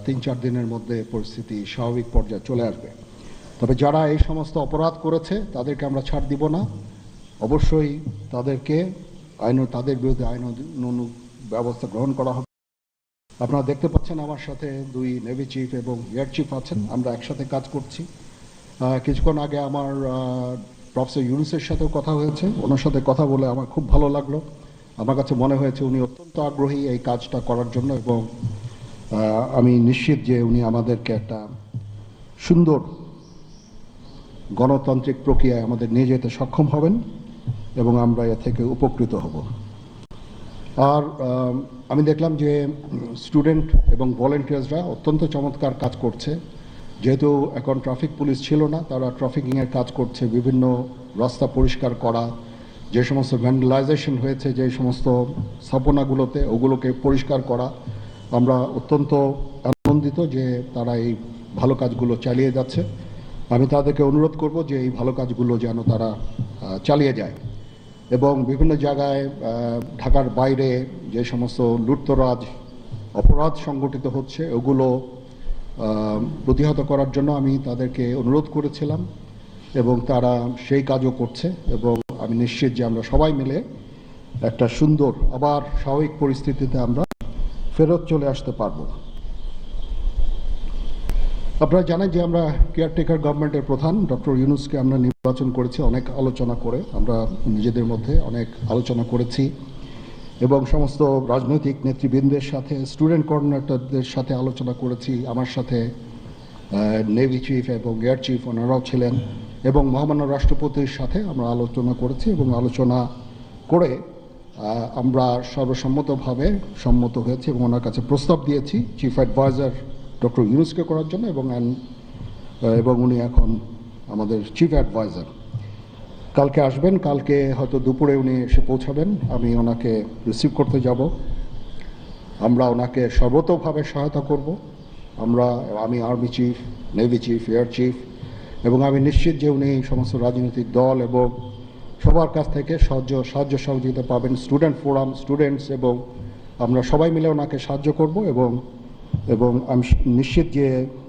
3-4 দিনের মধ্যে পরিস্থিতি স্বাভাবিক পর্যায়ে চলে আসবে। তবে যারা এই সমস্ত অপরাধ করেছে তাদেরকে আমরা ছাড় দিব না। অবশ্যই তাদেরকে তাদের বিরুদ্ধে আইনানুগ ব্যবস্থা গ্রহণ করা হবে। আপনারা দেখতে পাচ্ছেন আমার সাথে 2 নেভি চিফ এবং এয়ার চিফ আছেন, আমরা একসাথে কাজ করছি। কিছুক্ষণ আগে আমার প্রফেসর ইউনুসের সাথেও কথা হয়েছে, ওনার সাথে কথা বলে আমার খুব ভালো লাগলো। আমার কাছে মনে হয়েছে উনি অত্যন্ত আগ্রহী এই কাজটা করার জন্য, এবং আমি নিশ্চিত যে উনি আমাদেরকে একটা সুন্দর গণতান্ত্রিক প্রক্রিয়ায় আমাদের নিয়ে যেতে সক্ষম হবেন এবং আমরা এ থেকে উপকৃত হব। আর আমি দেখলাম যে স্টুডেন্ট এবং ভলেন্টিয়ার্সরা অত্যন্ত চমৎকার কাজ করছে। যেহেতু এখন ট্রাফিক পুলিশ ছিল না, তারা ট্রাফিকিংয়ের কাজ করছে, বিভিন্ন রাস্তা পরিষ্কার করা, যে সমস্ত ভ্যান্ডালাইজেশন হয়েছে যে সমস্ত স্থাপনাগুলোতে, ওগুলোকে পরিষ্কার করা। আমরা অত্যন্ত আনন্দিত যে তারা এই ভালো কাজগুলো চালিয়ে যাচ্ছে। আমি তাদেরকে অনুরোধ করব যে এই ভালো কাজগুলো যেন তারা চালিয়ে যায় এবং বিভিন্ন জায়গায় ঢাকার বাইরে যে সমস্ত লুটতরাজ অপরাধ সংগঠিত হচ্ছে ওগুলো প্রতিহত করার জন্য আমি তাদেরকে অনুরোধ করেছিলাম এবং তারা সেই কাজও করছে। এবং আমি নিশ্চিত যে আমরা সবাই মিলে একটা সুন্দর আবার স্বাভাবিক পরিস্থিতিতে আমরা ফেরত চলে আসতে পারব। আপনারা জানেন যে আমরা কেয়ারটেকার গভর্নমেন্টের প্রধান ডক্টর ইউনূসকে আমরা নির্বাচন করেছি অনেক আলোচনা করে, আমরা নিজেদের মধ্যে অনেক আলোচনা করেছি এবং সমস্ত রাজনৈতিক নেতৃবৃন্দের সাথে, স্টুডেন্ট কোঅর্ডিনেটরদের সাথে আলোচনা করেছি। আমার সাথে নেভি চিফ এবং এয়ার চিফ ওনারাও ছিলেন এবং মহামান্য রাষ্ট্রপতির সাথে আমরা আলোচনা করেছি এবং আলোচনা করে আমরা সর্বসম্মতভাবে সম্মত হয়েছি এবং ওনার কাছে প্রস্তাব দিয়েছি চিফ অ্যাডভাইজার ডক্টর ইউনূসকে করার জন্য এবং উনি এখন আমাদের চিফ অ্যাডভাইজার। কালকে আসবেন, কালকে হয়তো দুপুরে উনি এসে পৌঁছাবেন, আমি ওনাকে রিসিভ করতে যাব। আমরা ওনাকে সর্বতোভাবে সহায়তা করব। আমি army chief, navy chief, air chief, এবং আমি নিশ্চিত যে উনি সমস্ত রাজনৈতিক দল এবং সবার কাছ থেকে সাহায্য সহযোগিতা পাবেন। স্টুডেন্ট ফোরাম, স্টুডেন্টস, এবং আমরা সবাই মিলে ওনাকে সাহায্য করব এবং আমি নিশ্চিত যে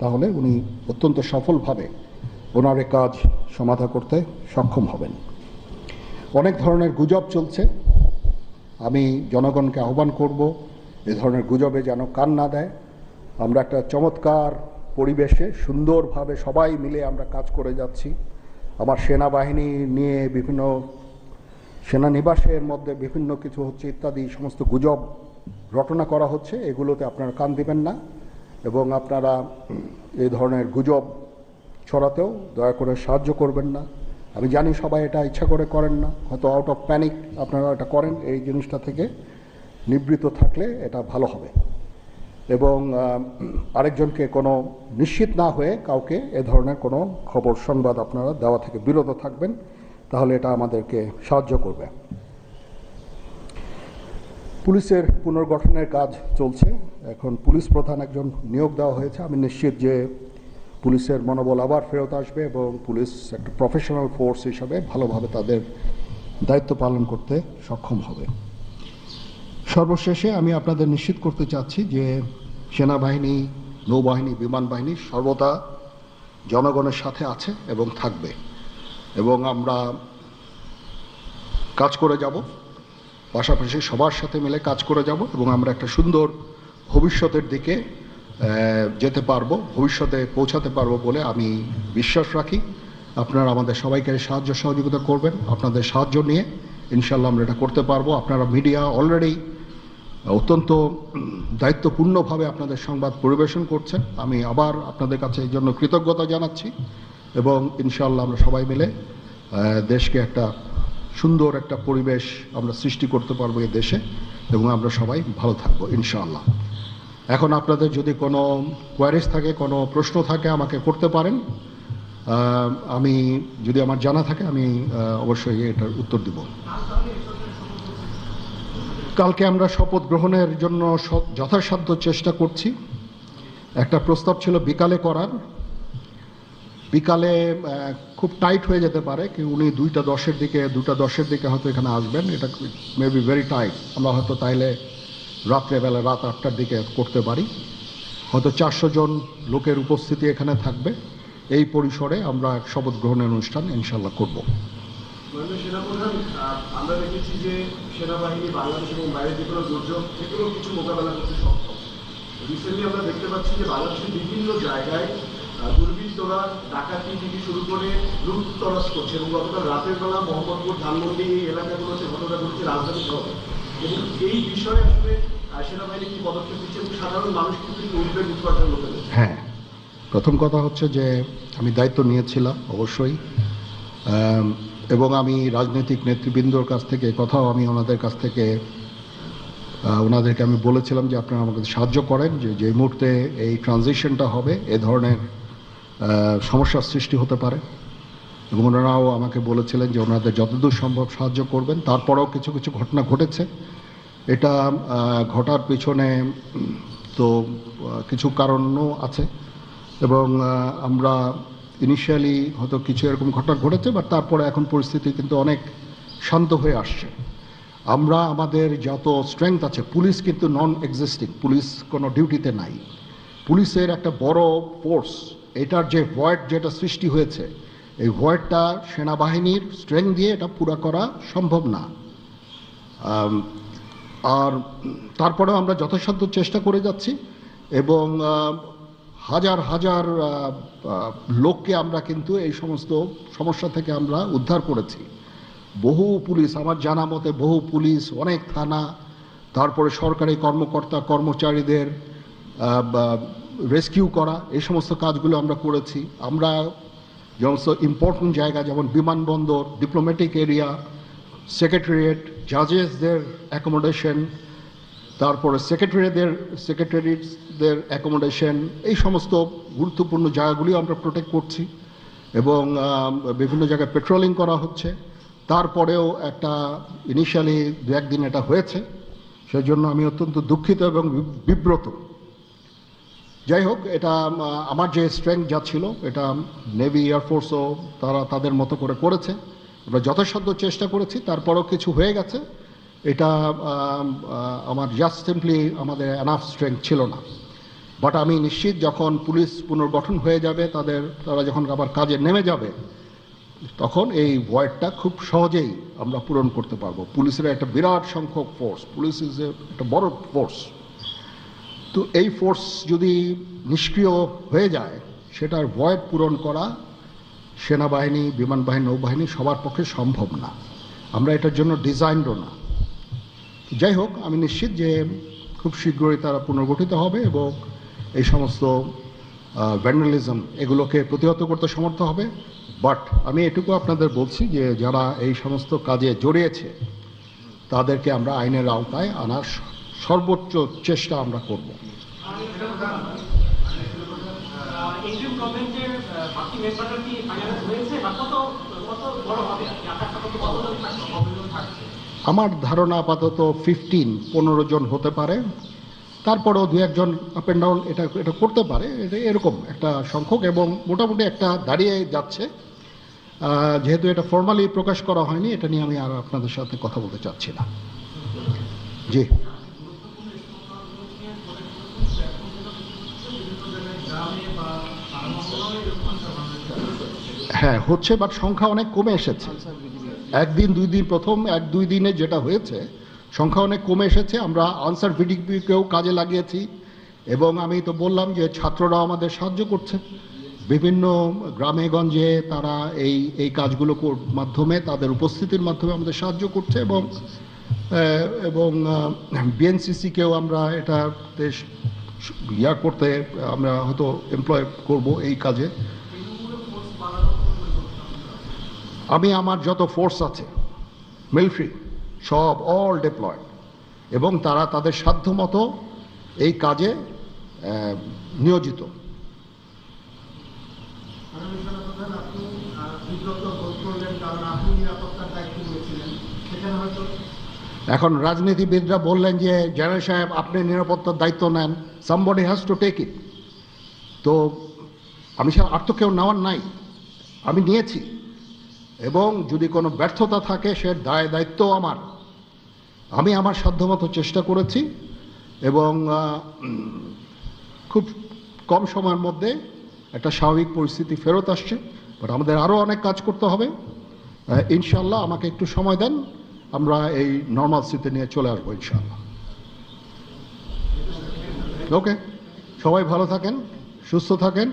তাহলে উনি অত্যন্ত সফলভাবে ওনার এই কাজ সমাধা করতে সক্ষম হবেন। অনেক ধরনের গুজব চলছে, আমি জনগণকে আহ্বান করব এ ধরনের গুজবে যেন কান না দেয়। আমরা একটা চমৎকার পরিবেশে সুন্দরভাবে সবাই মিলে আমরা কাজ করে যাচ্ছি। আমার সেনাবাহিনী নিয়ে বিভিন্ন সেনানিবাসের মধ্যে বিভিন্ন কিছু হচ্ছে ইত্যাদি সমস্ত গুজব রটনা করা হচ্ছে, এগুলোতে আপনারা কান দিবেন না এবং আপনারা এই ধরনের গুজব ছড়াতেও দয়া করে সাহায্য করবেন না। আমি জানি সবাই এটা ইচ্ছা করে করেন না, হয়তো আউট অফ প্যানিক আপনারা এটা করেন। এই জিনিসটা থেকে নিবৃত্ত থাকলে এটা ভালো হবে এবং আরেকজনকে কোনো নিশ্চিত না হয়ে কাউকে এ ধরনের কোনো খবর সংবাদ আপনারা দেওয়া থেকে বিরত থাকবেন, তাহলে এটা আমাদেরকে সাহায্য করবে। পুলিশের পুনর্গঠনের কাজ চলছে, এখন পুলিশ প্রধান একজন নিয়োগ দেওয়া হয়েছে। আমি নিশ্চিত যে পুলিশের মনোবল আবার ফেরত আসবে এবং পুলিশ একটা প্রফেশনাল ফোর্স হিসাবে ভালোভাবে তাদের দায়িত্ব পালন করতে সক্ষম হবে। সর্বশেষে আমি আপনাদের নিশ্চিত করতে চাচ্ছি যে সেনাবাহিনী, নৌবাহিনী, বিমান বাহিনী সর্বদা জনগণের সাথে আছে এবং থাকবে এবং আমরা কাজ করে যাব, পাশাপাশি সবার সাথে মিলে কাজ করে যাব এবং আমরা একটা সুন্দর ভবিষ্যতের দিকে যেতে পারবো, ভবিষ্যতে পৌঁছাতে পারবো বলে আমি বিশ্বাস রাখি। আপনারা আমাদের সবাইকে সাহায্য সহযোগিতা করবেন, আপনাদের সাহায্য নিয়ে ইনশাল্লাহ আমরা এটা করতে পারবো। আপনারা মিডিয়া অলরেডি অত্যন্ত দায়িত্বপূর্ণভাবে আপনাদের সংবাদ পরিবেশন করছেন, আমি আবার আপনাদের কাছে এই জন্য কৃতজ্ঞতা জানাচ্ছি এবং ইনশাল্লাহ আমরা সবাই মিলে দেশকে একটা সুন্দর একটা পরিবেশ আমরা সৃষ্টি করতে পারবো এই দেশে এবং আমরা সবাই ভালো থাকবো ইনশাআল্লাহ। এখন আপনাদের যদি কোনো কোয়ারিজ থাকে, কোনো প্রশ্ন থাকে আমাকে করতে পারেন, আমি যদি আমার জানা থাকে আমি অবশ্যই এটার উত্তর দিব। কালকে আমরা শপথ গ্রহণের জন্য যথাসাধ্য চেষ্টা করছি। একটা প্রস্তাব ছিল বিকালে করার, বিকালে খুব টাইট হয়ে যেতে পারে কি উনি 2:10-এর দিকে হয়তো এখানে আসবেন, এটা মে বি ভেরি টাইট। আমরা হয়তো তাইলে রাত্রেবেলা রাত 8টার দিকে করতে পারি। হয়তো 400 জন লোকের উপস্থিতি এখানে থাকবে। এই পরিসরে আমরা শপথ গ্রহণের অনুষ্ঠান ইনশাল্লাহ করব। সেনাপ্রধান, আমরা দেখেছি যে সেনাবাহিনী বাংলাদেশ এবং বাইরের যে কোনো দুর্যোগ সেগুলো কিছু মোকাবেলা করতে সক্ষম। রিসেন্টলি আমরা দেখতে পাচ্ছি যে বাংলাদেশের বিভিন্ন জায়গায় দুর্বৃত্তরা ডাকাতি থেকে শুরু করে লুট তরাস করছে, এবং গতকাল রাতের বেলা মোহাম্মদপুর, ধানমন্ডি এই এলাকাগুলোতে ঘটনা ঘটছে রাজধানী শহরে। এবং এই বিষয়ে আসলে সেনাবাহিনী কি পদক্ষেপ দিচ্ছে এবং সাধারণ মানুষ কিন্তু উদ্বেগ উৎপাদন হতে পারে? হ্যাঁ, প্রথম কথা হচ্ছে যে আমি দায়িত্ব নিয়েছিলাম অবশ্যই, এবং আমি রাজনৈতিক নেতৃবৃন্দর কাছ থেকে কথাও আমি ওনাদের কাছ থেকে ওনাদেরকে আমি বলেছিলাম যে আপনারা আমাকে সাহায্য করেন, যে মুহূর্তে এই ট্রানজিশনটা হবে এ ধরনের সমস্যার সৃষ্টি হতে পারে, এবং ওনারাও আমাকে বলেছিলেন যে ওনাদের যতদূর সম্ভব সাহায্য করবেন। তারপরেও কিছু কিছু ঘটনা ঘটেছে। এটা ঘটার পিছনে তো কিছু কারণও আছে, এবং আমরা ইনিশিয়ালি হয়তো কিছু এরকম ঘটনা ঘটেছে, বাট তারপরে এখন পরিস্থিতি কিন্তু অনেক শান্ত হয়ে আসছে। আমরা আমাদের যত স্ট্রেংথ আছে, পুলিশ কিন্তু নন এক্সিস্টিং, পুলিশ কোনো ডিউটিতে নাই। পুলিশের একটা বড় ফোর্স, এটার যে ভয়েড যেটা সৃষ্টি হয়েছে, এই ভয়েডটা সেনাবাহিনীর স্ট্রেংথ দিয়ে এটা পুরা করা সম্ভব না। আর তারপরেও আমরা যথাসাধ্য চেষ্টা করে যাচ্ছি, এবং হাজার হাজার লোককে আমরা কিন্তু এই সমস্ত সমস্যা থেকে আমরা উদ্ধার করেছি। বহু পুলিশ, আমার জানা মতে বহু পুলিশ, অনেক থানা, তারপরে সরকারি কর্মকর্তা কর্মচারীদের রেস্কিউ করা, এই সমস্ত কাজগুলো আমরা করেছি। আমরা সমস্ত ইম্পর্টেন্ট জায়গা যেমন বিমানবন্দর, ডিপ্লোম্যাটিক এরিয়া, সেক্রেটারিয়েট, জাজেসদের অ্যাকোমোডেশন, তারপরে সেক্রেটারিদের অ্যাকোমোডেশন, এই সমস্ত গুরুত্বপূর্ণ জায়গাগুলি আমরা প্রোটেক্ট করছি, এবং বিভিন্ন জায়গায় পেট্রোলিং করা হচ্ছে। তারপরেও একটা ইনিশিয়ালি দু একদিন এটা হয়েছে, সেজন্য আমি অত্যন্ত দুঃখিত এবং বিব্রত। যাই হোক, এটা আমার যে স্ট্রেংথ যা ছিল এটা নেভি, এয়ারফোর্সও তারা তাদের মতো করে করেছে। আমরা যথাসাধ্য চেষ্টা করেছি, তারপরেও কিছু হয়ে গেছে। এটা আমার জাস্ট সিম্পলি আমাদের এনাফ স্ট্রেংথ ছিল না। বাট আমি নিশ্চিত যখন পুলিশ পুনর্গঠন হয়ে যাবে, তারা যখন আবার কাজে নেমে যাবে, তখন এই ভয়েডটা খুব সহজেই আমরা পূরণ করতে পারবো। পুলিশের একটা বিরাট সংখ্যক ফোর্স, পুলিশ ইজ একটা বড় ফোর্স। তো এই ফোর্স যদি নিষ্ক্রিয় হয়ে যায়, সেটার ভয়েড পূরণ করা সেনাবাহিনী, বিমান বাহিনী, নৌবাহিনী সবার পক্ষে সম্ভব না। আমরা এটার জন্য ডিজাইনডও না। যাই হোক, আমি নিশ্চিত যে খুব শীঘ্রই তারা পুনর্গঠিত হবে, এবং এই সমস্ত ভ্যান্ডালিজম এগুলোকে প্রতিহত করতে সমর্থ হবে। বাট আমি এটুকু আপনাদের বলছি যে যারা এই সমস্ত কাজে জড়িয়েছে তাদেরকে আমরা আইনের আওতায় আনার সর্বোচ্চ চেষ্টা আমরা করব। আমার ধারণা আপাতত 15 জন হতে পারে, তারপরেও দু একজন আপ অ্যান্ড ডাউন এটা করতে পারে, এটা এরকম একটা সংখ্যক, এবং মোটামুটি একটা দাঁড়িয়ে যাচ্ছে। যেহেতু এটা ফর্মালি প্রকাশ করা হয়নি, এটা নিয়ে আমি আর আপনাদের সাথে কথা বলতে চাচ্ছি না। জি, হ্যাঁ হচ্ছে, বাট সংখ্যা অনেক কমে এসেছে। একদিন দুই দিন, প্রথম 1-2 দিনে যেটা হয়েছে, সংখ্যা অনেক কমে এসেছে। আমরা আনসার ভিডিপিকেও কাজে লাগিয়েছি, এবং আমি তো বললাম যে ছাত্ররা আমাদের সাহায্য করছে বিভিন্ন গ্রামে গঞ্জে। তারা এই কাজগুলো মাধ্যমে, তাদের উপস্থিতির মাধ্যমে আমাদের সাহায্য করছে, এবং বিএনসিসিকেও আমরা এটাতে করতে আমরা হয়তো এমপ্লয় করব এই কাজে। আমি আমার যত ফোর্স আছে মিলিটারি সব অল ডিপ্লয়েড, এবং তারা তাদের সাধ্যমতো এই কাজে নিয়োজিত। এখন রাজনীতিবিদরা বললেন যে জেনারেল সাহেব আপনি নিরাপত্তার দায়িত্ব নেন, somebody has to take it. তো আমি আর তো কেউ নেওয়ার নাই, আমি নিয়েছি, এবং যদি কোনো ব্যর্থতা থাকে সে দায়িত্ব আমার। আমি আমার সাধ্যমতো চেষ্টা করেছি, এবং খুব কম সময়ের মধ্যে একটা স্বাভাবিক পরিস্থিতি ফেরত আসছে, বাট আমাদের আরও অনেক কাজ করতে হবে। ইনশাল্লাহ আমাকে একটু সময় দেন, আমরা এই নর্মালসিতে নিয়ে চলে আসবো ইনশাল্লাহ। ওকে, সবাই ভালো থাকেন, সুস্থ থাকেন।